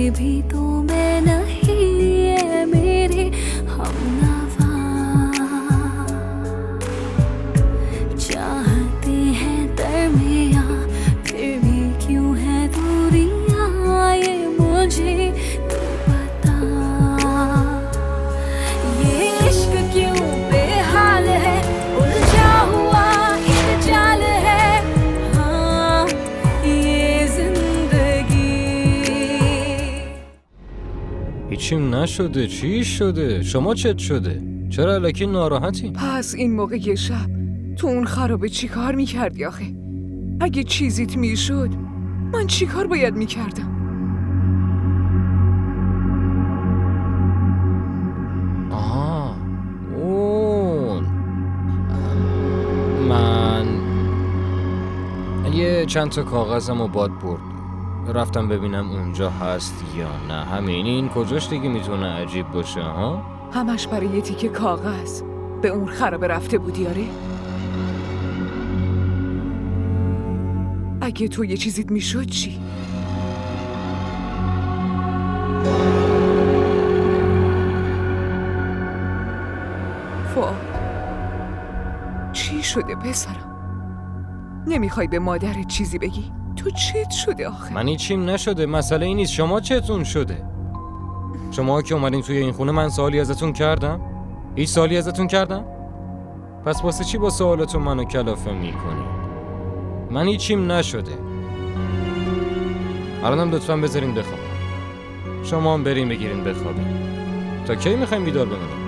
भी तो मैं नहीं, ये मेरे हमनवा चाहते हैं दरमियां, फिर भी क्यों है दूरियां, ये मुझे तो पता। ये इश्क क्यों बेहाल है, उलझा हुआ एक जाल है, हाँ ये जिंदगी। هیچیم نشده. چی شده؟ شما چت شده؟ چرا الکی ناراحتی؟ پس این موقع یه شب تو اون خرابه چی کار میکردی آخه؟ اگه چیزیت میشد من چی کار باید میکردم؟ آها اون من یه چند تا کاغذم و باد برد، رفتم ببینم اونجا هست یا نه. همین. این کجاش دیگه میتونه عجیب باشه ها؟ همش برای یه تیکه کاغذ به اون خرابه رفته بودی آره؟ اگه تو یه چیزیت میشد چی؟ فؤاد چی شده پسرم؟ نمیخوای به مادرت چیزی بگی؟ تو چت شده آخه؟ من هیچیم نشده. مسئله این نیست. شما چتون شده؟ شما که اومدین توی این خونه من سوالی ازتون کردم؟ هیچ سوالی ازتون کردم؟ پس واسه چی با سوالاتون منو کلافه میکنی؟ من هیچیم نشده. الانم لطفاً بذارین بخوابم. شما هم برین بگیرین بخوابین. تا کی میخوایم بیدار بمونیم؟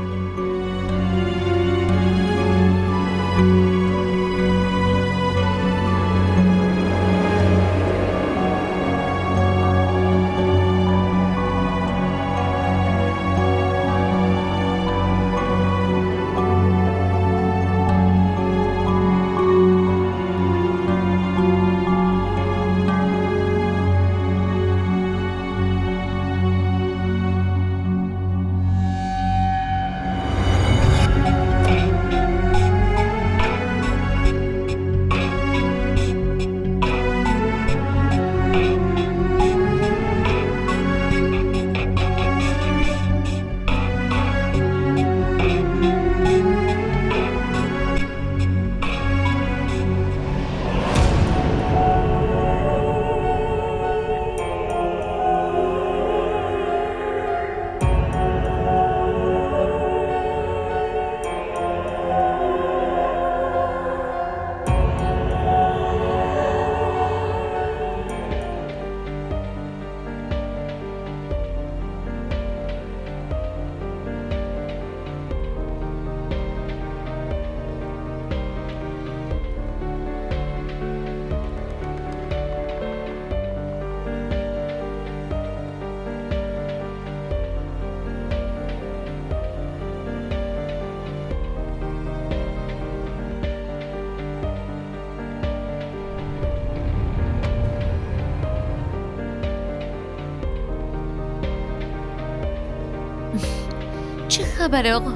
چه خبره آقا؟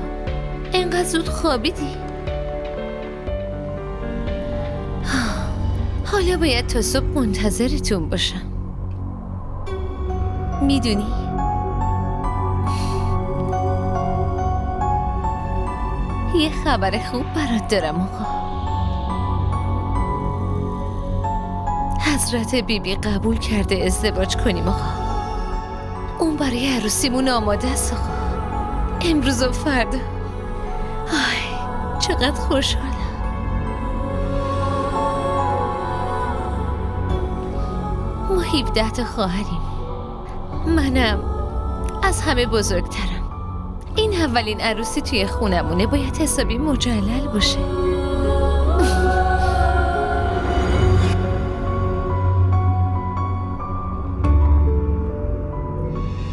اینقدر زود خوابیدی؟ حالا باید تا صبح منتظرتون باشم. میدونی؟ یه خبر خوب برات دارم آقا. حضرت بیبی قبول کرده ازدواج کنیم آقا. اون برای عروسیمون آماده است آقا. امروز و فردا. آی چقدر خوشحالم. ما 17 تا خواهریم. منم از همه بزرگترم. این اولین عروسی توی خونمونه، باید حسابی مجلل باشه.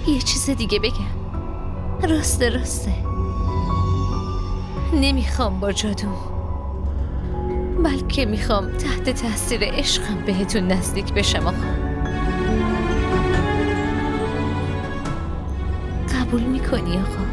یه چیز دیگه بگم. راسته نمیخوام با جادو، بلکه میخوام تحت تاثیر عشقم بهتون نزدیک بشم آقا. قبول میکنی آقا؟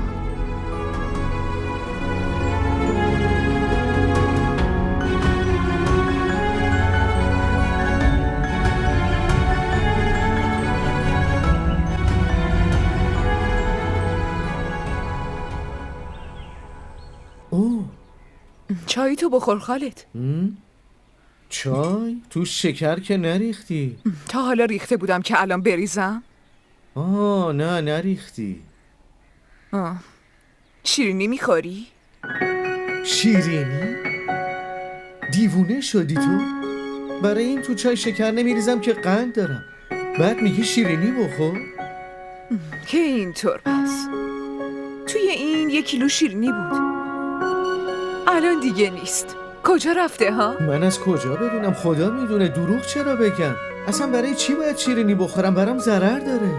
چای تو بخور خالد. چای؟ تو شکر که نریختی. تا حالا ریخته بودم که الان بریزم. نه نریختی. شیرینی میخوری؟ شیرینی؟ دیوونه شدی تو؟ برای این تو چای شکر نمیریزم که قند دارم. بعد میگی شیرینی بخور؟ که اینطور پس توی این 1 کیلو شیرینی بود. الان دیگه نیست. کجا رفته ها؟ من از کجا بدونم؟ خدا میدونه. دروغ چرا بگم؟ اصلا برای چی باید شیرینی بخورم؟ برام ضرر داره.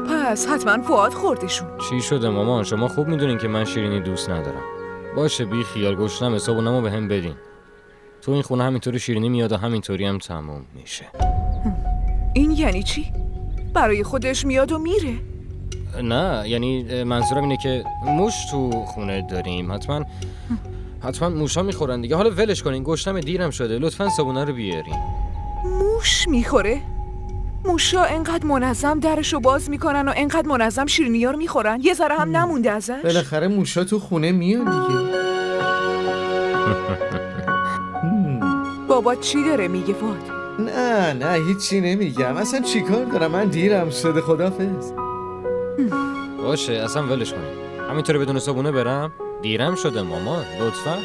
پس حتما فؤاد خوردشون. چی شده مامان؟ شما خوب میدونین که من شیرینی دوست ندارم. باشه بی خیال، گشنم، حسابونمو به هم بدین. تو این خونه همینطوری شیرینی میاد و همینطوری هم تموم میشه. این یعنی چی؟ برای خودش میاد و میره؟ نه یعنی منظورم اینه که موش تو خونه داریم. حتما موشا میخورن دیگه. حالا ولش کنین، گشنم، دیرم شده. لطفاً صابونه رو بیارین. موش میخوره؟ موشا انقدر منظم درشو باز میکنن و انقدر منظم شیرینی‌ها رو میخورن، یه ذره هم نمونده ازش؟ بالاخره موشا تو خونه میان دیگه. بابا چی داره میگه فؤاد؟ نه هیچی نمیگم. اصلا چیکار دارم؟ من دیرم شده. خدافظ. باشه اصلا ولش کنین. همینطوری بدون صابونه برم؟ دیرم شده مامان، لطفاً.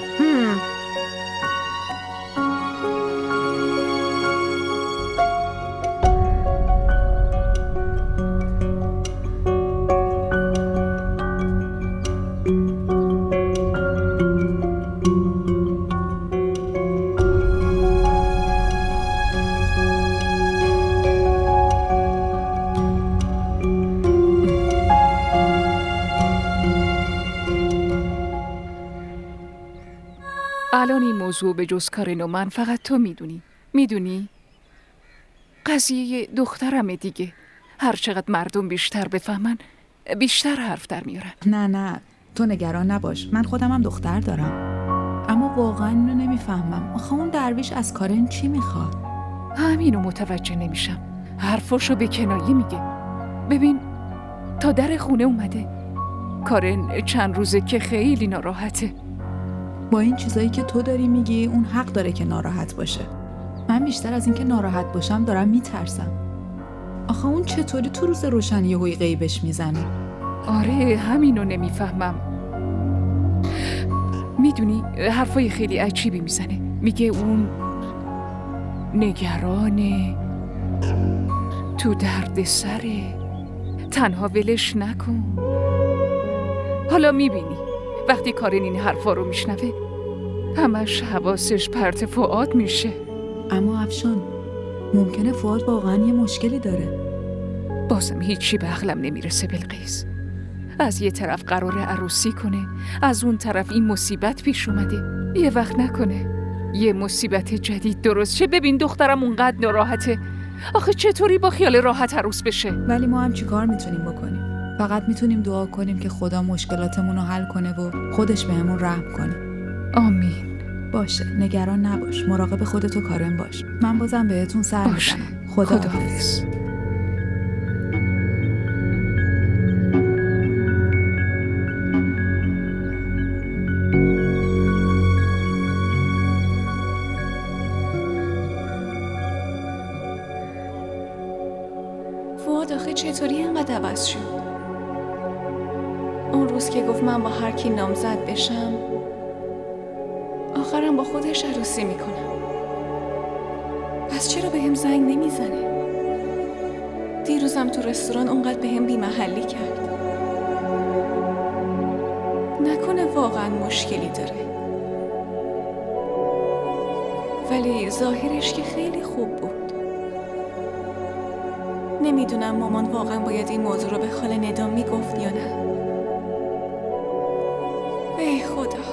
الان این موضوع به جز کارن و من فقط تو میدونی؟ قضیه دخترمه دیگه. هر چقدر مردم بیشتر بفهمن بیشتر حرف در میارن. نه تو نگران نباش. من خودم هم دختر دارم، اما واقعا اینو نمیفهمم. آخه اون درویش از کارن چی میخواد؟ همینو متوجه نمیشم. حرفاشو به کنایه میگه. ببین تا در خونه اومده. کارن چند روزه که خیلی ناراحته. با این چیزایی که تو داری میگی اون حق داره که ناراحت باشه. من بیشتر از این که ناراحت باشم دارم میترسم. آخه اون چطوری تو روز روشن یهویی غیبش میزنه؟ آره همینو نمیفهمم. میدونی حرفای خیلی عجیبی میزنه. میگه اون نگرانه، تو درد سره، تنها ولش نکن. حالا میبینی وقتی کارن این حرفا رو میشنوه همش حواسش پرت فؤاد میشه. اما افشان ممکنه فؤاد واقعا یه مشکلی داره. بازم هیچی به عقلم نمیرسه بلقیس. از یه طرف قراره عروسی کنه، از اون طرف این مصیبت پیش اومده. یه وقت نکنه یه مصیبت جدید درست شه. ببین دخترم اونقدر ناراحته. آخه چطوری با خیال راحت عروس بشه؟ ولی ما هم چیکار میتونیم بکنیم؟ فقط میتونیم دعا کنیم که خدا مشکلاتمون رو حل کنه و خودش بهمون رحم کنه. آمین. باشه نگران نباش. مراقب خودت و کارن باش. من بازم بهتون سر باشه. میزنم. خداحافظ. فؤاد آخه چطوری اینقدر عوض شد؟ اون روز که گفت من با هر کی نامزد بشم آخرم با خودش عروسی میکنم. پس چرا بهم زنگ نمیزنه؟ دیروزم تو رستوران اونقدر بهم بی‌محلی کرد. نکنه واقعا مشکلی داره؟ ولی ظاهرش که خیلی خوب بود. نمیدونم مامان واقعا باید این موضوع رو به خاله ندا میگفت یا نه. ای خدا،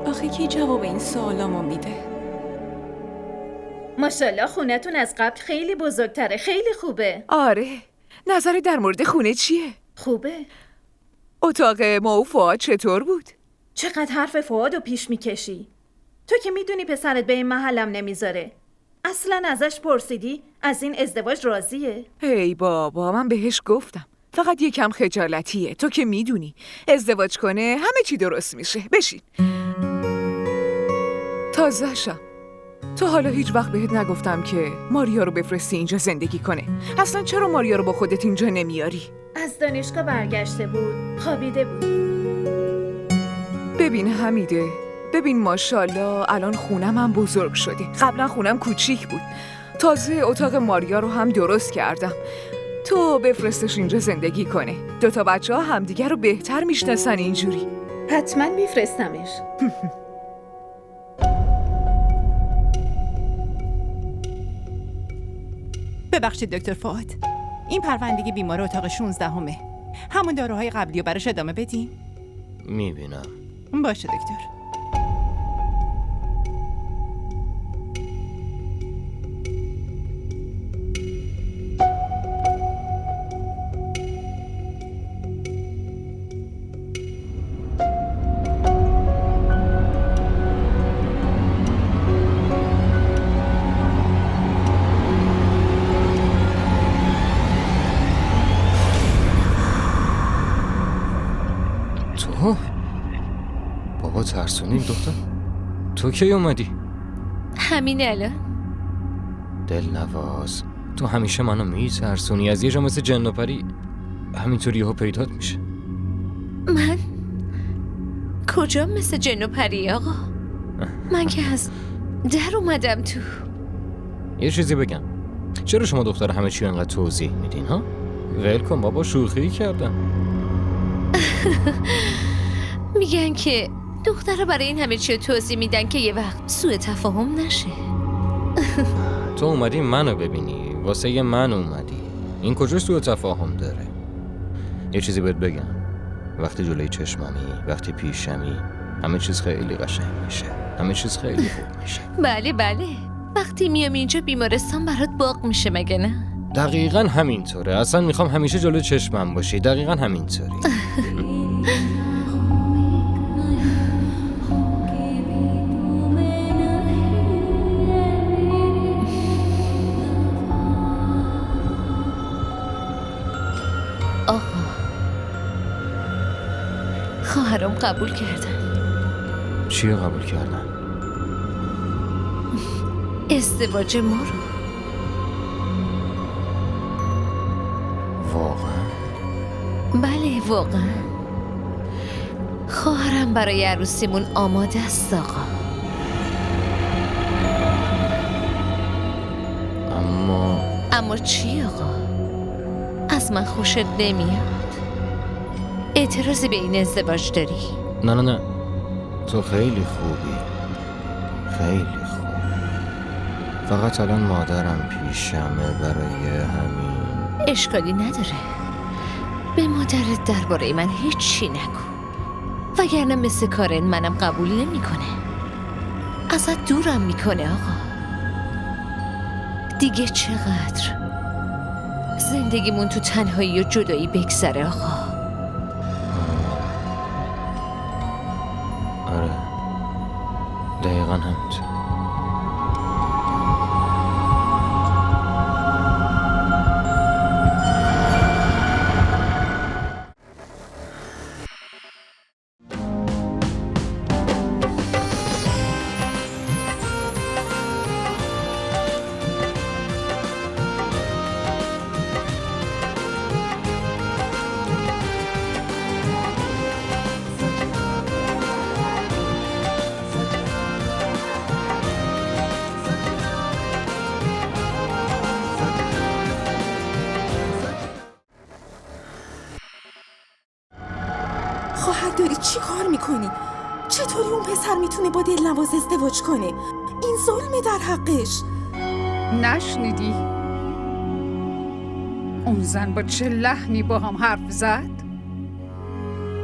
آخه کی جواب این سوالامو میده؟ ماشاءالله خونتون از قبل خیلی بزرگتره. خیلی خوبه. آره. نظر در مورد خونه چیه؟ خوبه. اتاق ما و فؤاد چطور بود؟ چقدر حرف فؤادو پیش میکشی؟ تو که میدونی پسرت به این محلم نمیذاره. اصلا ازش پرسیدی؟ از این ازدواج راضیه؟ ای بابا من بهش گفتم. فقط یکم خجالتیه. تو که میدونی ازدواج کنه همه چی درست میشه. بشین. تازه‌شم. تو حالا هیچ وقت بهت نگفتم که ماریا رو بفرستی اینجا زندگی کنه. اصلا چرا ماریا رو با خودت اینجا نمیاری؟ از دانشگاه برگشته بود، خوابیده بود. ببین حمیده، ببین ماشاءالله الان خونم هم بزرگ شده. قبلا خونم کوچیک بود. تازه اتاق ماریا رو هم درست کردم. تو بفرستش اینجا زندگی کنه. 2 بچه ها همدیگر رو بهتر میشناسن اینجوری. حتما میفرستمش. ببخشید دکتر فؤاد، این پروندگی بیمار اتاق 16 همون داروهای قبلی رو براش ادامه بدیم؟ میبینم. باشه دکتر. تو؟ بابا ترسونی دختر. تو کی اومدی؟ همین الان. دلنواز، تو همیشه منو میترسونی. از یه جا مثل جن و پری همینطوری یهو پیدات میشه. من؟ کجا مثل جن و پری آقا؟ من که از در اومدم تو. یه چیزی بگم، چرا شما دختر همه چی انقدر توضیح میدین ها؟ ول کن بابا، شوخی کردم. میگن که دخترها برای این همه چی توضیح میدن که یه وقت سوء تفاهم نشه. تو اومدی منو ببینی، واسه یه من اومدی. این کجا سوء تفاهم داره؟ یه چیزی بهت بگم، وقتی جلوی چشممی، وقتی پیشمی، همه چیز خیلی قشنگ میشه، همه چیز خیلی خوب میشه. بله بله، وقتی میام اینجا بیمارستان برات باغ میشه مگه نه؟ دقیقاً همینطوره. اصلا میخوام همیشه جلوی چشمم باشی. دقیقاً همینطوری. آقا، خواهرم قبول کردن. چی رو قبول کردن؟ ازدواج ما رو. واقعا؟ بله واقعا. خواهرم برای عروسیمون آماده است آقا. اما چی آقا؟ از من خوشت نمیاد؟ اعتراضی به این ازدواج داری؟ نه تو خیلی خوبی، خیلی خوب. فقط الان مادرم پیشمه، برای همین. اشکالی نداره. به مادرت درباره من هیچی نگو، وگرنه مثل کارن منم قبول نمیکنه. ازت دورم میکنه آقا. دیگه چقدر زندگیمون تو تنهایی و جدایی بگذره آقا. آره دقیقا همینطور. خواهر داری چی کار میکنی؟ چطوری اون پسر میتونه با دلنواز ازدواج کنه؟ این ظلمه در حقش. نشنیدی؟ اون زن با چه لحنی با هم حرف زد؟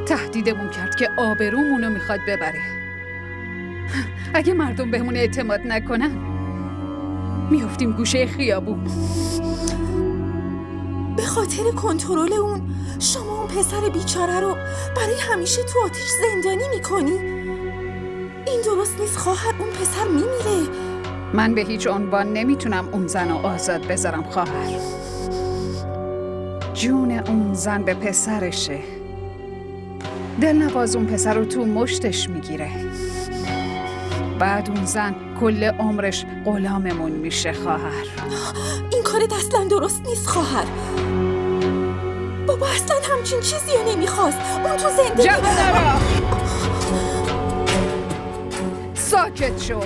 تهدیدمون کرد که آبرومونو میخواد ببره. اگه مردم بهمون اعتماد نکنن میافتیم گوشه خیابون. به خاطر کنترل اون شما اون پسر بیچاره رو برای همیشه تو آتیش زندانی میکنی؟ این درست نیست خواهر، اون پسر میمیره. من به هیچ عنوان نمیتونم اون زن رو آزاد بذارم خواهر. جون اون زن به پسرشه. دلنواز اون پسر رو تو مشتش میگیره. بعد اون زن کل عمرش غلاممون میشه خواهر. این کارت اصلا درست نیست خواهر. بابا اصلا همچین چیزی رو نمیخواست. اون تو زندگی جوانارا ساکت شو.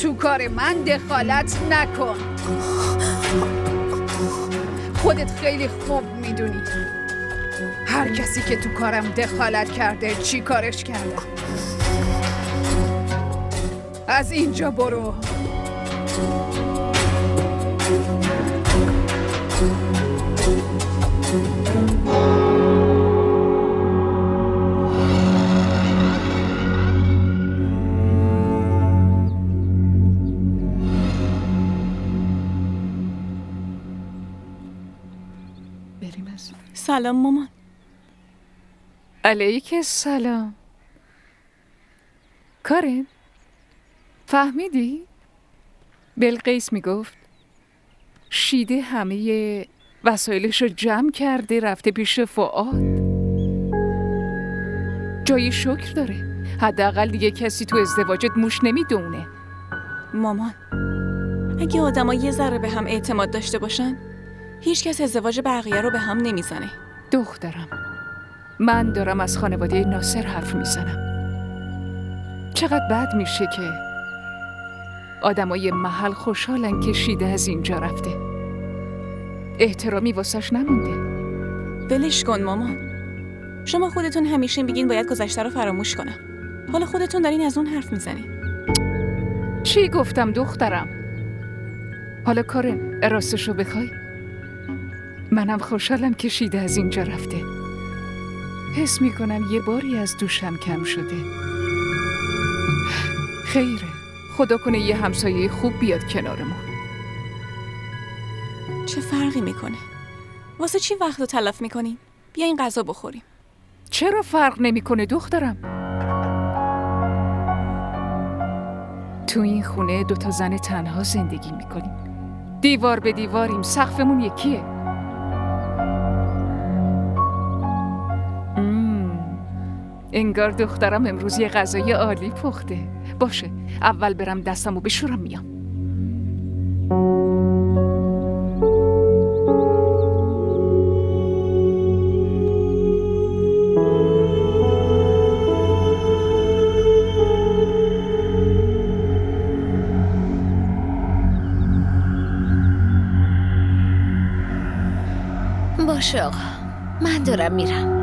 تو کار من دخالت نکن. خودت خیلی خوب میدونی هر کسی که تو کارم دخالت کرده چی کارش کردم. از اینجا برو. سلام مامان. علیک السلام. کارن فهمیدی؟ بلقیس میگفت شیده همه وسایلش رو جمع کرده رفته پیش فؤاد. جای شکر داره. حداقل دیگه کسی تو ازدواجت موش نمیدونه. مامان اگه آدما یه ذره به هم اعتماد داشته باشن هیچ کس ازدواج بقیه رو به هم نمیزنه. دخترم من دارم از خانواده ناصر حرف میزنم. چقدر بد میشه که آدمای محل خوشحالن که شیده از اینجا رفته. احترامی واسش نمونده. ولش کن مامان. شما خودتون همیشه میگین باید گذشته رو فراموش کنم. حالا خودتون دارین از اون حرف میزنین. چی گفتم دخترم؟ حالا کارن راستشو بخوای منم خوشحالم که شیده از اینجا رفته. حس میکنم یه باری از دوشم کم شده. خیره. خدا کنه یه همسایه خوب بیاد کنارمون. چه فرقی میکنه؟ واسه چی وقت رو تلف میکنین؟ بیاین غذا بخوریم. چرا فرق نمیکنه دخترم؟ تو این خونه 2 زن تنها زندگی میکنیم. دیوار به دیواریم. سقفمون یکیه. انگار دخترم امروز یه غذای عالی پخته. باشه اول برم دستمو بشورم میام. باشه آقا من دارم میرم.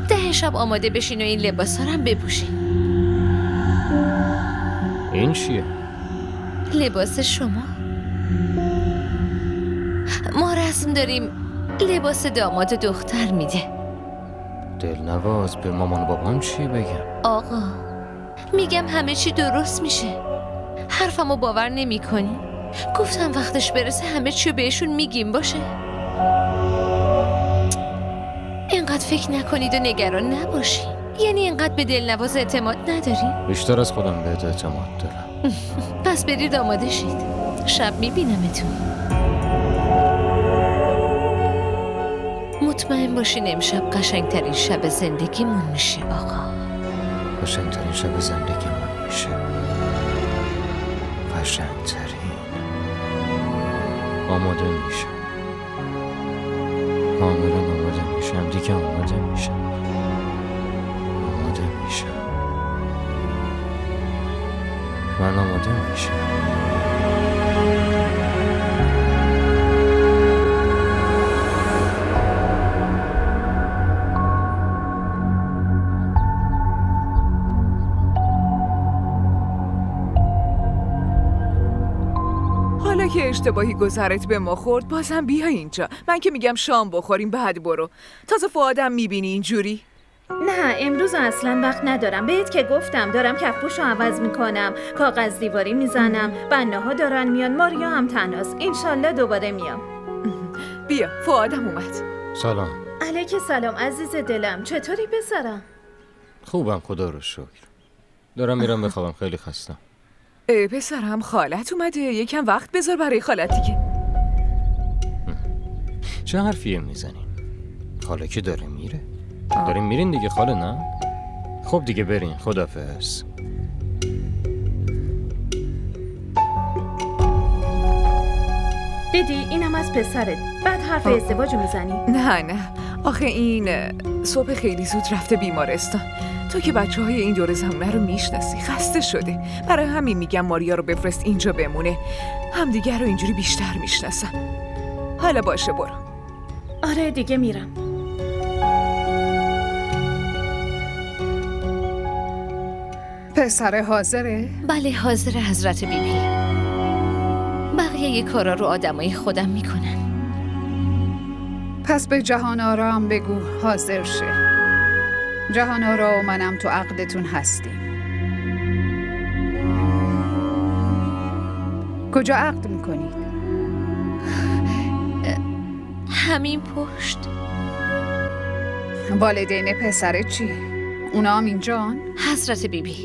10 شب آماده بشین و این لباسا رو هم بپوشین. این چیه؟ لباس شما؟ ما رسم داریم لباس داماد و دختر میده. دلنواز به مامان و بابام چی بگم؟ آقا میگم همه چی درست میشه. حرفمو باور نمی کنی؟ گفتم وقتش برسه همه چی بهشون میگیم باشه. اینقدر فکر نکنید و نگران نباشید. یعنی اینقدر به دلنواز اعتماد نداری؟ بیشتر از خودم بهت اعتماد دارم. پس برید آماده شید. شب میبینمتون. مطمئن باشین امشب قشنگترین شب زندگیمون میشه آقا. قشنگترین شب زندگیمون میشه. قشنگترین. آماده میشم. کاملا آماده میشم. دیگه آماده میشم. آماده میشم. من آماده میشم. حالا که اشتباهی گذرت به ما خورد بازم بیا اینجا. من که میگم شام بخوریم بعد برو. تازه فؤادم میبینی اینجوری؟ نه امروز اصلا وقت ندارم. بهت که گفتم دارم کفپوشو عوض میکنم، کاغذ دیواری میزنم، بناها دارن میان، ماریا هم تنهاست. انشالله دوباره میام. بیا فؤادم اومد. سلام. علیک سلام عزیز دلم. چطوری پسرم؟ خوبم خدا رو شکر. دارم میرم بخوابم. خیلی خستم. پسرم خالت اومده. یکم وقت بذار برای خالت دیگه. چه حرفیه میزنیم؟ خاله که داره میره. داریم میرین دیگه خاله نه؟ خب دیگه برین. خدافظ. دیدی اینم از پسرت. بعد حرف ازدواج میزنی. نه آخه این صبح خیلی زود رفته بیمارستان. تو که بچه‌های این دور زمونه رو میشناسی، خسته شده. برای همین میگم ماریا رو بفرست اینجا بمونه. همدیگر رو اینجوری بیشتر میشناسن. حالا باشه برو. آره دیگه میرم. پسر حاضره؟ بله حاضر حضرت بیبی. بقیه کارا رو آدمای خودم میکنن. پس به جهان آرا هم بگو حاضر شه. جهان آرا و منم تو عقدتون هستیم. کجا عقد میکنید؟ همین پشت. والدین پسرت چی؟ اونا هم اینجان؟ حضرت بیبی،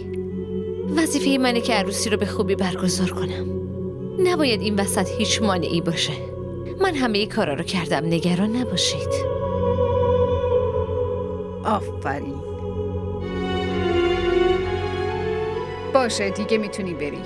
وظیفه منه که عروسی رو به خوبی برگزار کنم. نباید این وسط هیچ مانعی باشه. من همه ای کارا رو کردم، نگران نباشید. آفرین. باشه دیگه میتونی بری.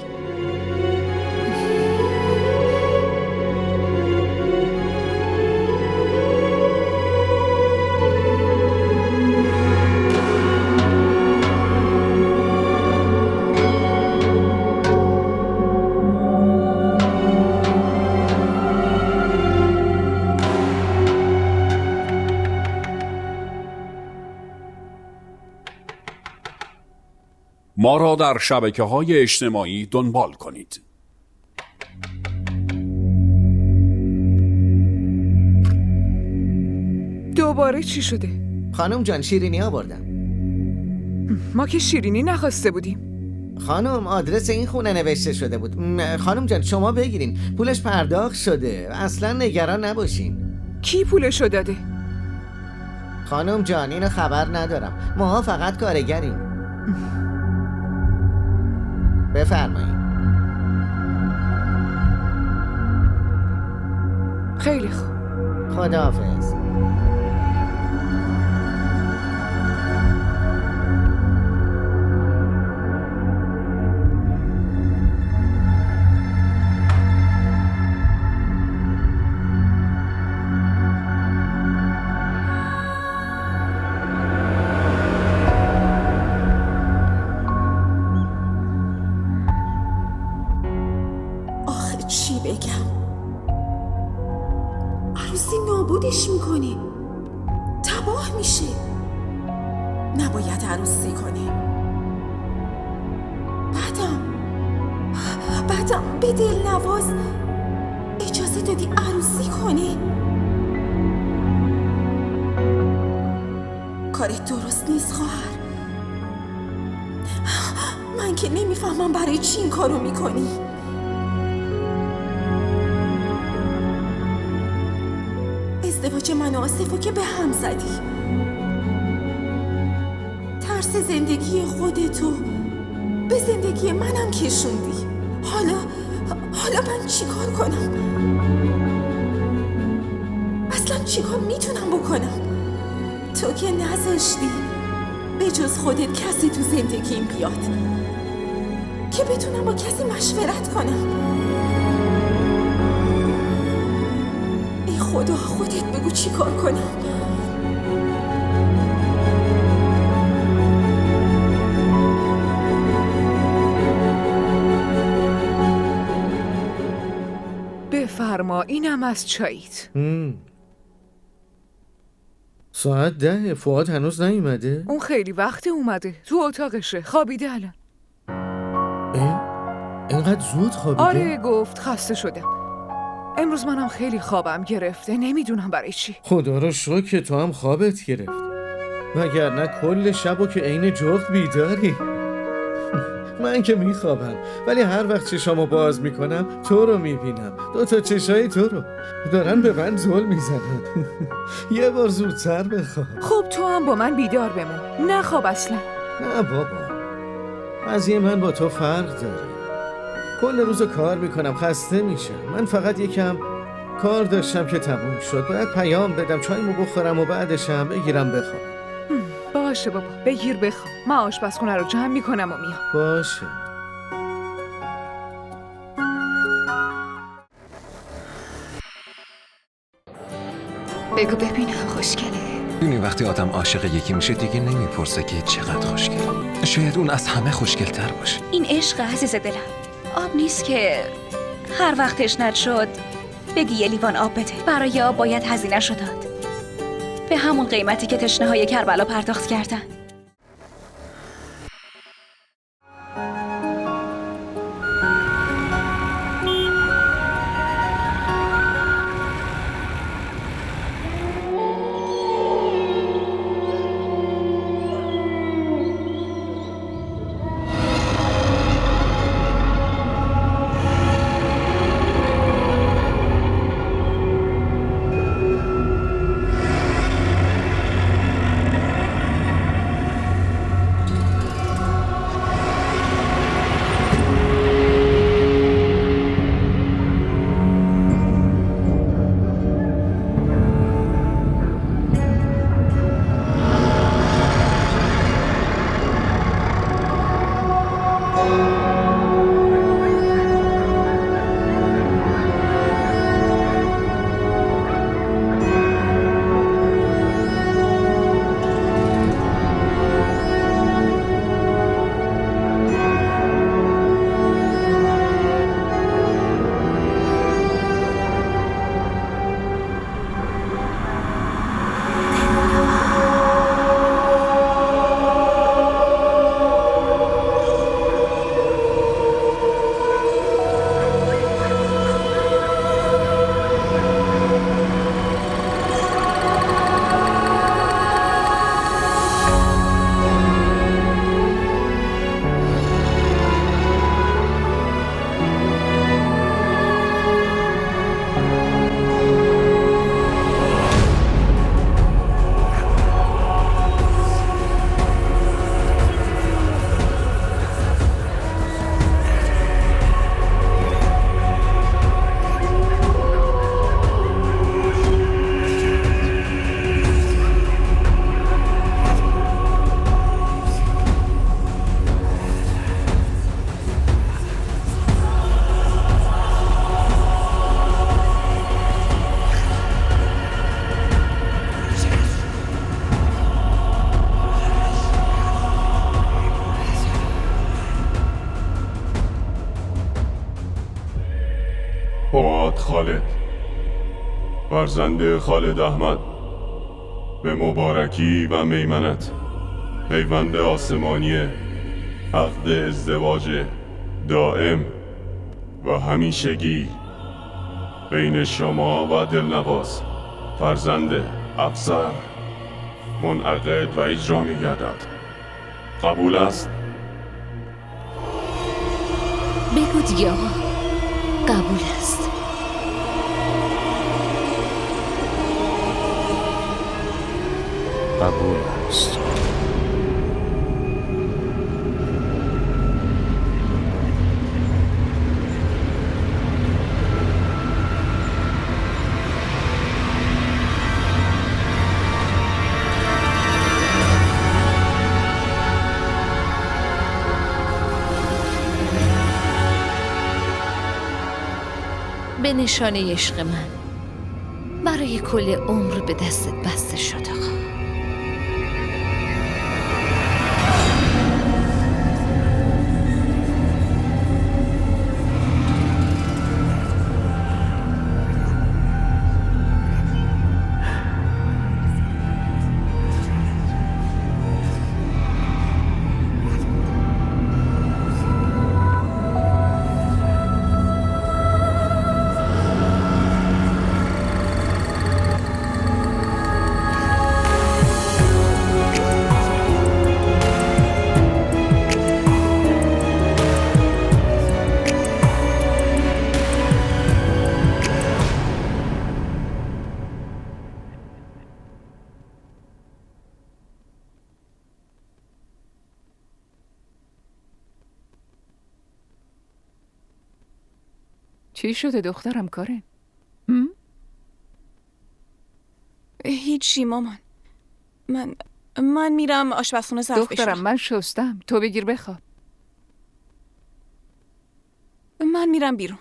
ما را در شبکه‌های اجتماعی دنبال کنید. دوباره چی شده؟ خانم جان شیرینی آوردم. ما که شیرینی نخواسته بودیم. خانم آدرس این خونه نوشته شده بود. خانم جان شما بگیرین، پولش پرداخت شده، اصلا نگران نباشین. کی پولشو داده؟ خانم جان اینو خبر ندارم، ما فقط کارگریم. بفرمایید. خیلی خوب. خداحافظ. چی بگم؟ عروسی نابودش میکنه، تباه میشه. نباید عروسی کنه. بعدم به دلنواز اجازه دادی عروسی کنه. کارت درست نیست خواهر. من که نمیفهمم برای چی این کارو میکنی. ازدواج من و آصفو که به هم زدی، ترس زندگی خودتو به زندگی منم کشوندی. حالا من چیکار کنم؟ اصلا چیکار میتونم بکنم؟ تو که نذاشتی به جز خودت کسی تو زندگیم بیاد که بتونم با کسی مشورت کنم. خدا خودت بگو چی کار کنم. بفرما اینم از چاییت. ساعت 10 فؤاد هنوز نیومده؟ اون خیلی وقت اومده، تو اتاقشه، خوابیده الان. اینقدر زود خوابیده؟ آره گفت خسته شدم. امروز منم خیلی خوابم گرفته، نمیدونم برای چی. خدا رو شکر که تو هم خوابت گرفت، وگرنه کل شبو که عین جغد بیداری. من که میخوابم ولی هر وقت چشامو باز میکنم تو رو میبینم، 2 چشای تو رو دارن به من زل میزنن. یه بار زودتر بخواب. خب تو هم با من بیدار بمون، نخواب اصلا. نه بابا، قضیه من با تو فرق داره. کل روز کار میکنم، خسته میشم. من فقط یکم کار داشتم که تموم شد، باید پیام بدم، چایمو بخورم و بعدشم بگیرم بخوام. باشه بابا بگیر بخوام، من آشپزخونه رو جمع میکنم و میام. باشه. بگو ببینم خوشگله. دونی وقتی آدم عاشق یکی میشه دیگه نمیپرسه که چقدر خوشگله. شاید اون از همه خوشگل‌تر باشه. این عشق عزیز دلم. آب نیست که هر وقت تشنت شد بگی یه لیوان آب بده. برای آب باید هزینه‌شو داد. به همون قیمتی که تشنه‌های کربلا پرداخت کردن. فؤاد خالد، فرزند خالد احمد، به مبارکی و میمنت پیوند آسمانی عقد ازدواج دائم و همیشگی بین شما و دلنواز فرزند افسر منعقد و اجرا می گردد. قبول است؟ بگو دیگه آقا، قبول است. قبول است. به نشانه عشق من برای کل عمر به دستت بسته شد آقا. چی شده دخترم کارن؟ هیچی مامان. من میرم آشپزخونه ظرف بشورم. دخترم من شستم، تو بگیر بخواب. من میرم بیرون.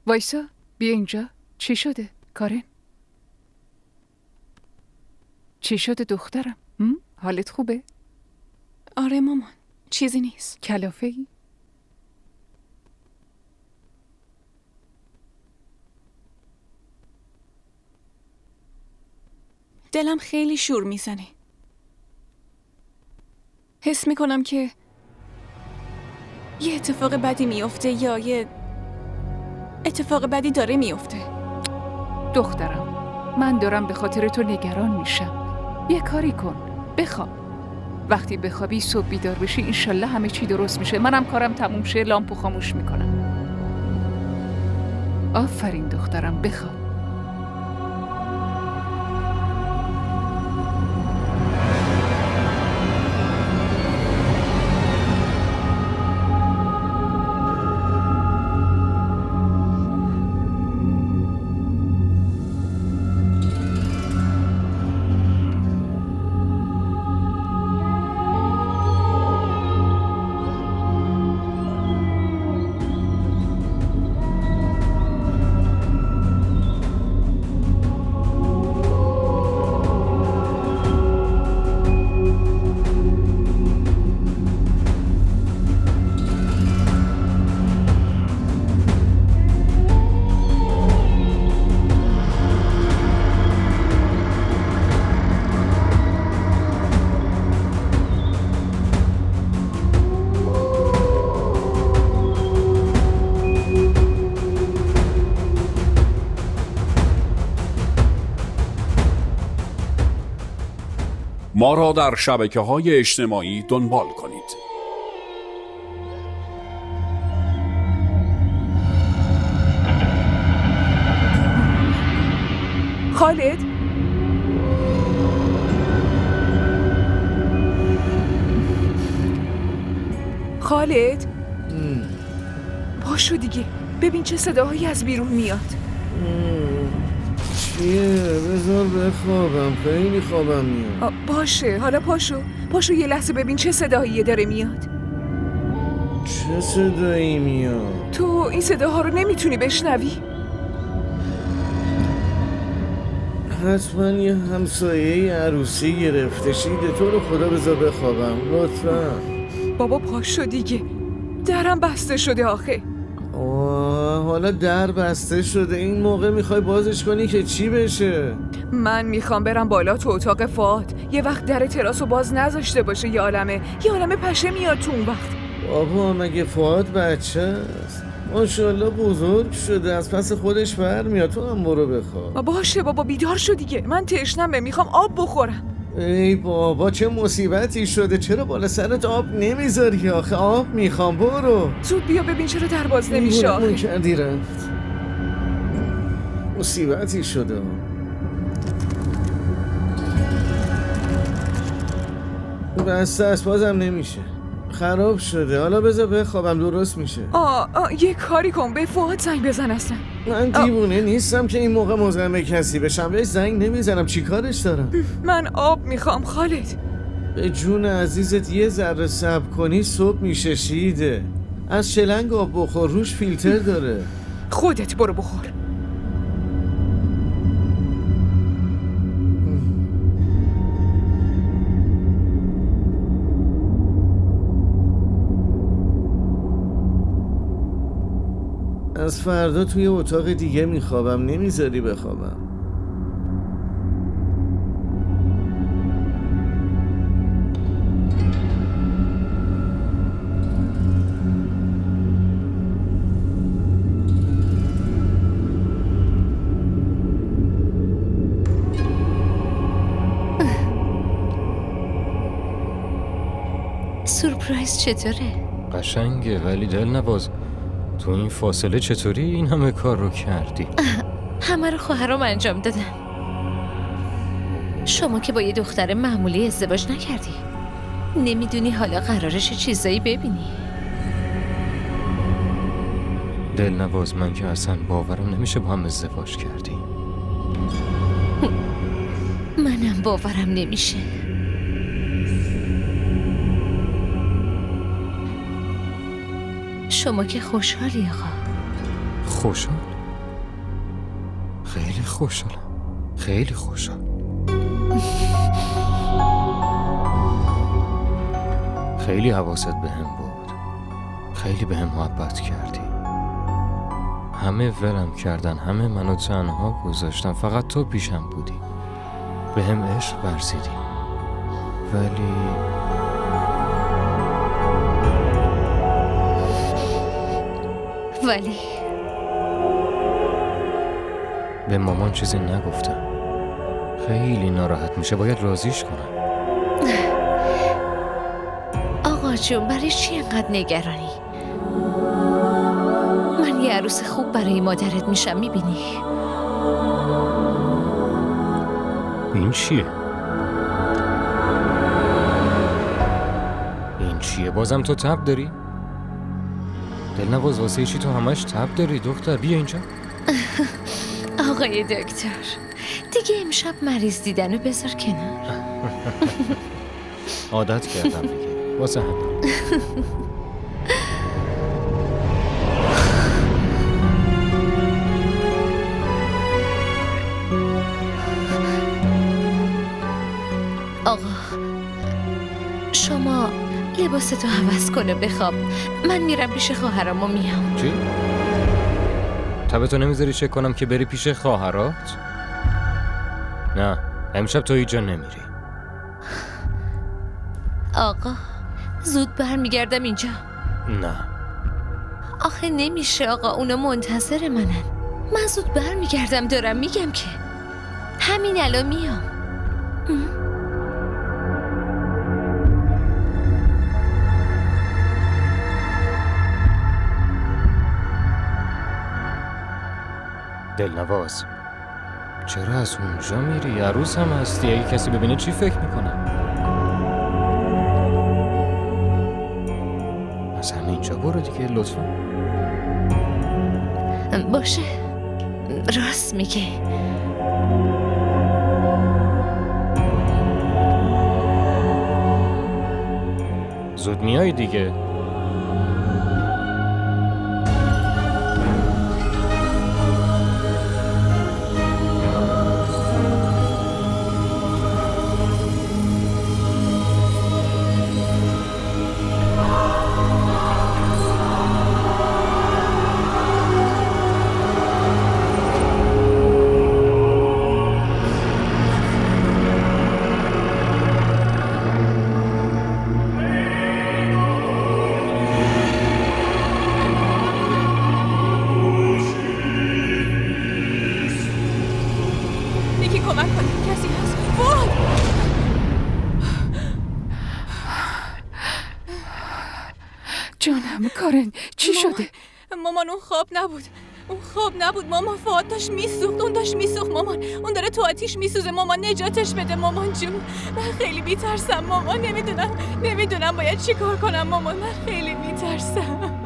وایسا، بیا اینجا. چی شده کارن؟ چی شده دخترم؟ حالت خوبه؟ آره مامان، چیزی نیست. کلافه ای؟ دلم خیلی شور میزنه. حس میکنم که یه اتفاق بدی میفته یا یه اتفاق بدی داره میفته. دخترم، من دارم به خاطر تو نگران میشم. یه کاری کن، بخواب. وقتی بخوابی صبح بیدار بشی انشالله همه چی درست میشه. منم کارم تموم شه لامپو خاموش میکنم. آفرین دخترم، بخواب. ما را در شبکه‌های اجتماعی دنبال کنید. خالد؟ خالد؟ پاشو دیگه، ببین چه صداهایی از بیرون میاد. چیه؟ بذار بخوابم، خیلی خوابم میاد. باشه، حالا پاشو یه لحظه ببین چه صداهایی داره میاد. چه صدایی میاد؟ تو این صداها رو نمیتونی بشنوی؟ حتما یه همسایه عروسی گرفته. شیده تو رو خدا بذار بخوابم لطفا. بابا پاشو دیگه، درم بسته شده آخه. حالا در بسته شده، این موقع میخوای بازش کنی که چی بشه؟ من میخوام برم بالا تو اتاق فؤاد. یه وقت در تراس رو باز نذاشته باشه. یه عالمه پشه میاد تو اون وقت. بابا مگه فؤاد بچه است؟ ماشاءالله بزرگ شده، از پس خودش برمیاد. تو هم برو بخواب. باشه بابا بیدار شو دیگه، من تشنمه، میخوام آب بخورم. ای بابا چه مصیبتی شده، چرا بالا سرت آب نمیذاری آخه؟ آب میخوام، برو زود بیا ببین چرا در باز نمیشه آخه. کردی رفت، مصیبتی شده. بسته است، بازم نمیشه، خراب شده. حالا بذار بخوابم درست میشه. یه کاری کن، به فؤاد زنگ بزن. اصلا من دیوونه نیستم که این موقع مزاحم کسی بشم. بهش زنگ نمیزنم، چی کارش دارم؟ من آب میخوام خالد. به جون عزیزت یه ذره صبر کنی صبح میشه. شیده از شلنگ آب بخور، روش فیلتر داره. خودت برو بخور. از فردا توی اتاق دیگه میخوابم، نمیذاری بخوابم. سورپرایز چطوره؟ قشنگه، ولی دلنواز تو این فاصله چطوری این همه کار رو کردی؟ همه رو خواهرام انجام دادن. شما که با یه دختر معمولی ازدواج نکردی، نمیدونی حالا قرارش چیزایی ببینی. دلنواز من که اصلا باورم نمیشه با هم ازدواج کردی. منم باورم نمیشه. شما که خوشحالی آقا؟ خوشحال؟ خیلی خوشحالم، خیلی خوشحال. خیلی حواست بهم بود. خیلی بهم محبت کردی. همه ولم کردن، همه منو تنها گذاشتن، فقط تو پیشم بودی. بهم عشق ورزیدی. ولی به مامان چیزی نگفتم. خیلی ناراحت میشه، باید راضیش کنم. آقا جون برای چی اینقدر نگرانی؟ من یه عروس خوب برای مادرت میشم، میبینی؟ این چیه؟ این چیه؟ بازم تو تب داری؟ دلنواز واسه چی تو همش تب داری دختر؟ بیا اینجا. آقای دکتر دیگه امشب مریض دیدنو بذار کنار. عادت کردم دیگه، واسه همین. آقا شما لباستو عوض کن و بخواب، من میرم پیش خواهرام و میام. چی؟ تبتو نمیذاری چک کنم که بری پیش خواهرات؟ نه، امشب تو هیچ جا نمیری. آقا زود برمیگردم اینجا. نه آخه نمیشه آقا، اونا منتظر منن. من زود برمیگردم، دارم میگم که همین الان میام. دلنواز چرا از اونجا میری؟ عروس هم هستی، اگه کسی ببینه چی فکر میکنه؟ از همینجا برو دیگه لطفا. باشه راست میگه. زود میای دیگه. یکی کمک کنه، کسی هست؟ فواد! جانم کارن، چی شده؟ مامان اون خواب نبود. اون خواب نبود مامان. فواد داشت میسوخت. اون داشت میسوخت مامان. اون داره تو آتیش میسوزه مامان. نجاتش بده مامان جون. من خیلی میترسم مامان. نمیدونم باید چی کار کنم مامان. من خیلی میترسم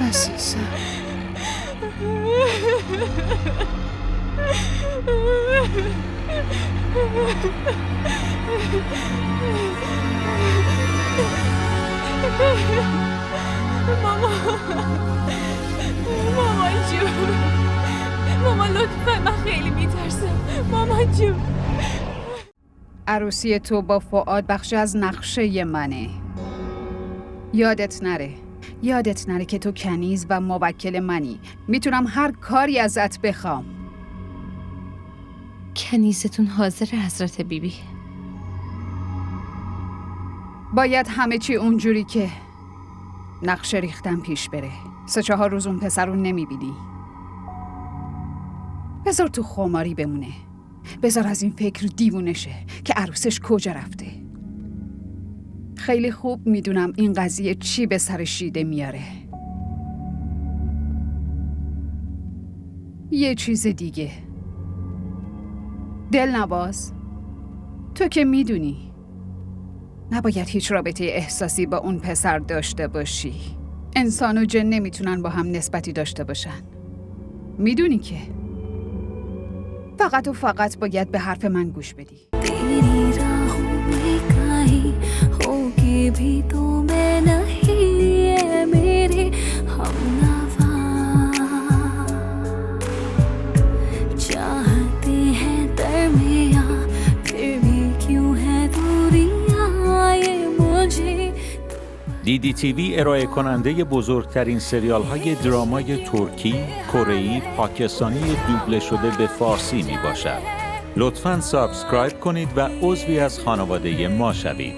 عزیزم. مامان جون. مامان لطفا، من خیلی میترسم مامان جون. عروسی تو با فؤاد بخشی از نقشه منه. یادت نره که تو کنیز و موکل منی. میتونم هر کاری ازت بخوام. کنیزتون حاضر حضرت بیبی؟ باید همه چی اونجوری که نقشه ریختم پیش بره. 3-4 روز اون پسر رو نمیبینی. بذار تو خماری بمونه. بذار از این فکر دیوونه شه که عروسش کجا رفته. خیلی خوب میدونم این قضیه چی به سر شیده میاره. یه چیز دیگه، دلنواز، تو که میدونی نباید هیچ رابطه احساسی با اون پسر داشته باشی. انسان و جن نمیتونن با هم نسبتی داشته باشن. میدونی که فقط و فقط باید به حرف من گوش بدی. DDTV ارائه کننده بزرگترین سریال های درامای ترکی، کره‌ای، پاکستانی دوبله شده به فارسی می باشد. لطفاً سابسکرایب کنید و عضوی از خانواده ما شوید.